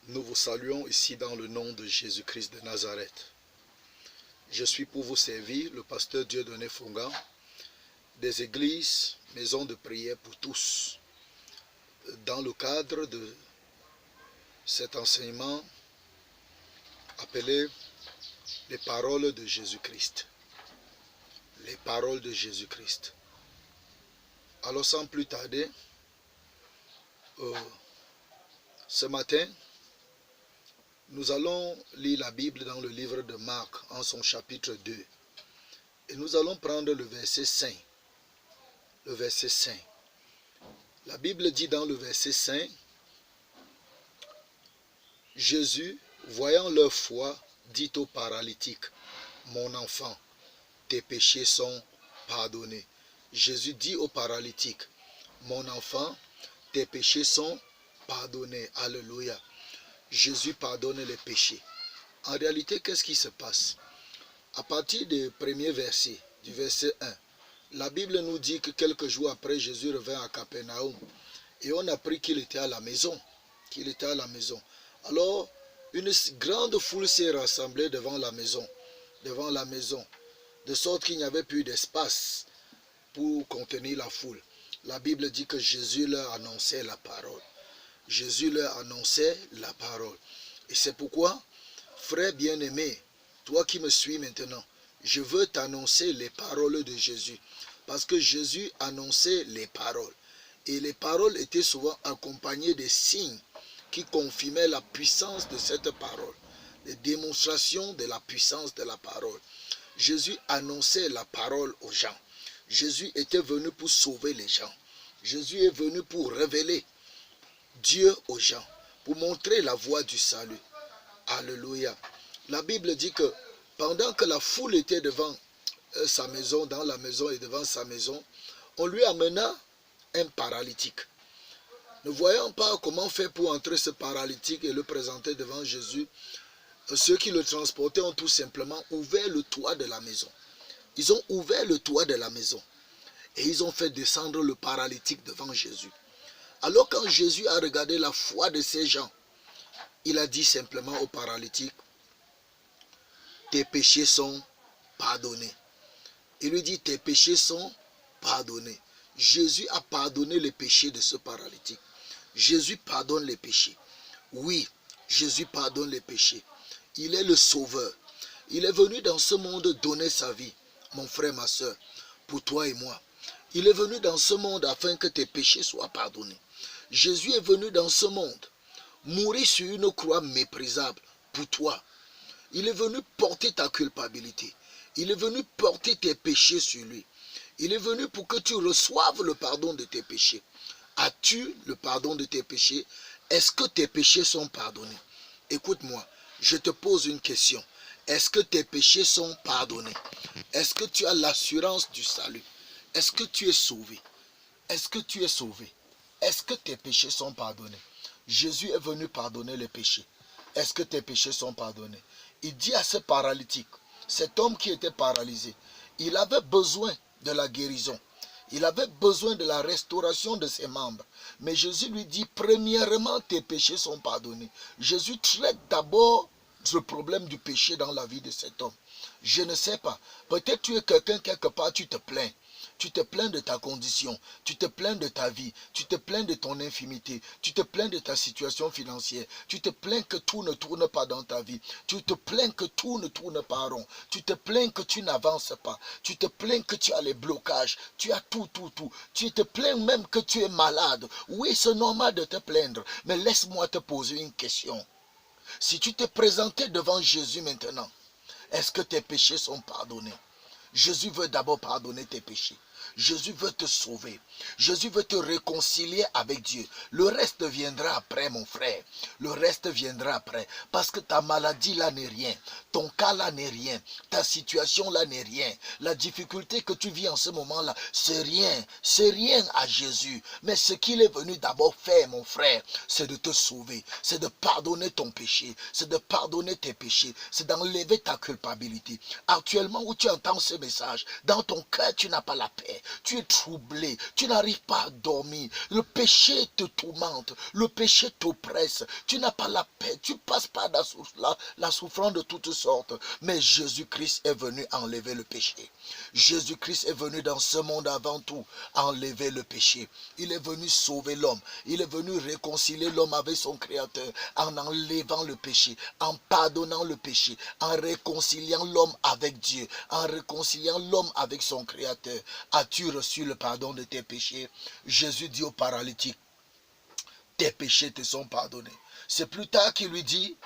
Nous vous saluons ici dans le nom de Jésus-Christ de Nazareth. Je suis pour vous servir le pasteur Dieudonné Fonga des églises, maisons de prière pour tous. Dans le cadre de cet enseignement appelé les paroles de Jésus-Christ. Les paroles de Jésus-Christ. Alors sans plus tarder, ce matin, nous allons lire la Bible dans le livre de Marc en son chapitre 2. Et nous allons prendre le verset 5. Le verset 5. La Bible dit dans le verset 5, Jésus, voyant leur foi, dit au paralytique, mon enfant, tes péchés sont pardonnés. Jésus dit au paralytique, mon enfant, tes péchés sont pardonnés. Alléluia. Jésus pardonne les péchés. En réalité, qu'est-ce qui se passe? À partir du premier verset, du verset 1, la Bible nous dit que quelques jours après, Jésus revint à Capernaum. Et on a appris qu'il était à la maison. Qu'il était à la maison. Alors, une grande foule s'est rassemblée devant la maison. Devant la maison. De sorte qu'il n'y avait plus d'espace pour contenir la foule. La Bible dit que Jésus leur annonçait la parole. Jésus leur annonçait la parole. Et c'est pourquoi, frère bien-aimé, toi qui me suis maintenant, je veux t'annoncer les paroles de Jésus. Parce que Jésus annonçait les paroles. Et les paroles étaient souvent accompagnées des signes qui confirmaient la puissance de cette parole. Des démonstrations de la puissance de la parole. Jésus annonçait la parole aux gens. Jésus était venu pour sauver les gens. Jésus est venu pour révéler Dieu aux gens, pour montrer la voie du salut. Alléluia. La Bible dit que pendant que la foule était devant sa maison, dans la maison et devant sa maison, on lui amena un paralytique. Ne voyant pas comment faire pour entrer ce paralytique et le présenter devant Jésus, ceux qui le transportaient ont tout simplement ouvert le toit de la maison. Ils ont ouvert le toit de la maison et ils ont fait descendre le paralytique devant Jésus. Alors quand Jésus a regardé la foi de ces gens, il a dit simplement au paralytique, tes péchés sont pardonnés. Il lui dit, tes péchés sont pardonnés. Jésus a pardonné les péchés de ce paralytique. Jésus pardonne les péchés. Oui, Jésus pardonne les péchés. Il est le sauveur. Il est venu dans ce monde donner sa vie, mon frère, ma soeur, pour toi et moi. Il est venu dans ce monde afin que tes péchés soient pardonnés. Jésus est venu dans ce monde, mourir sur une croix méprisable pour toi. Il est venu porter ta culpabilité. Il est venu porter tes péchés sur lui. Il est venu pour que tu reçoives le pardon de tes péchés. As-tu le pardon de tes péchés? Est-ce que tes péchés sont pardonnés? Écoute-moi, je te pose une question. Est-ce que tes péchés sont pardonnés? Est-ce que tu as l'assurance du salut? Est-ce que tu es sauvé? Est-ce que tu es sauvé? Est-ce que tes péchés sont pardonnés? Jésus est venu pardonner les péchés. Est-ce que tes péchés sont pardonnés? Il dit à ce paralytique, cet homme qui était paralysé, il avait besoin de la guérison. Il avait besoin de la restauration de ses membres. Mais Jésus lui dit, premièrement, tes péchés sont pardonnés. Jésus traite d'abord le problème du péché dans la vie de cet homme. Je ne sais pas. Peut-être tu es quelqu'un quelque part, tu te plains. Tu te plains de ta condition, tu te plains de ta vie, tu te plains de ton infimité, tu te plains de ta situation financière, tu te plains que tout ne tourne pas dans ta vie, tu te plains que tout ne tourne pas rond, tu te plains que tu n'avances pas, tu te plains que tu as les blocages, tu as tout. Tu te plains même que tu es malade. Oui, c'est normal de te plaindre, mais laisse-moi te poser une question. Si tu te présentais devant Jésus maintenant, est-ce que tes péchés sont pardonnés? Jésus veut d'abord pardonner tes péchés. Jésus veut te sauver. Jésus veut te réconcilier avec Dieu. Le reste viendra après, mon frère. Le reste viendra après. Parce que ta maladie là n'est rien. Ton cas là n'est rien. Ta situation là n'est rien. La difficulté que tu vis en ce moment-là, c'est rien. C'est rien à Jésus. Mais ce qu'il est venu d'abord faire, mon frère, c'est de te sauver. C'est de pardonner ton péché. C'est de pardonner tes péchés. C'est d'enlever ta culpabilité. Actuellement où tu entends ce message, dans ton cœur, tu n'as pas la paix. tu es troublé, tu n'arrives pas à dormir, le péché te tourmente, le péché t'oppresse, tu n'as pas la paix, tu passes par la souffrance de toutes sortes, mais Jésus-Christ est venu enlever le péché. Jésus-Christ est venu dans ce monde avant tout enlever le péché. Il est venu sauver l'homme, il est venu réconcilier l'homme avec son Créateur en enlevant le péché, en pardonnant le péché, en réconciliant l'homme avec Dieu, en réconciliant l'homme avec son Créateur. As-tu reçu le pardon de tes péchés? Jésus dit au paralytique, tes péchés te sont pardonnés. C'est plus tard qu'il lui dit,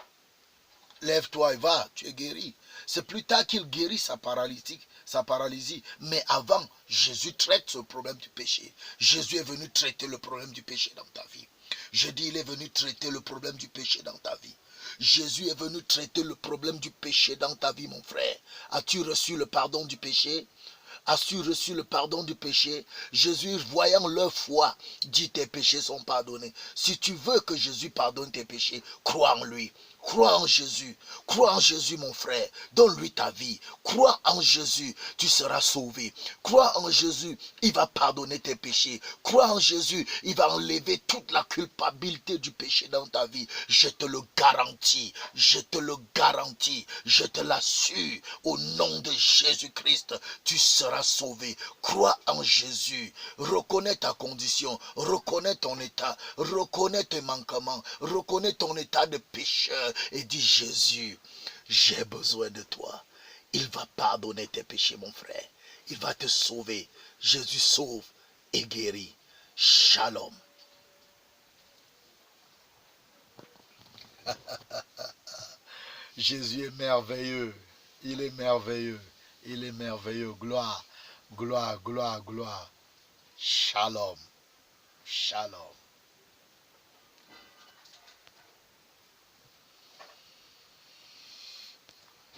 lève-toi et va, tu es guéri. C'est plus tard qu'il guérit sa paralysie. Mais avant, Jésus traite ce problème du péché. Jésus est venu traiter le problème du péché dans ta vie. Je dis, il est venu traiter le problème du péché dans ta vie. Jésus est venu traiter le problème du péché dans ta vie, mon frère. As-tu reçu le pardon du péché? As-tu reçu le pardon du péché? Jésus, voyant leur foi, dit tes péchés sont pardonnés. Si tu veux que Jésus pardonne tes péchés, crois en lui. Crois en Jésus. Crois en Jésus, mon frère. Donne-lui ta vie. Crois en Jésus. Tu seras sauvé. Crois en Jésus. Il va pardonner tes péchés. Crois en Jésus. Il va enlever toute la culpabilité du péché dans ta vie. Je te le garantis. Je te le garantis. Je te l'assure. Au nom de Jésus-Christ, tu seras sauvé. Crois en Jésus. Reconnais ta condition. Reconnais ton état. Reconnais tes manquements. Reconnais ton état de pécheur. Et dis, Jésus, j'ai besoin de toi. Il va pardonner tes péchés, mon frère. Il va te sauver. Jésus sauve et guérit. Shalom. Jésus est merveilleux. Il est merveilleux. Il est merveilleux. Gloire, gloire, gloire, gloire. Shalom. Shalom.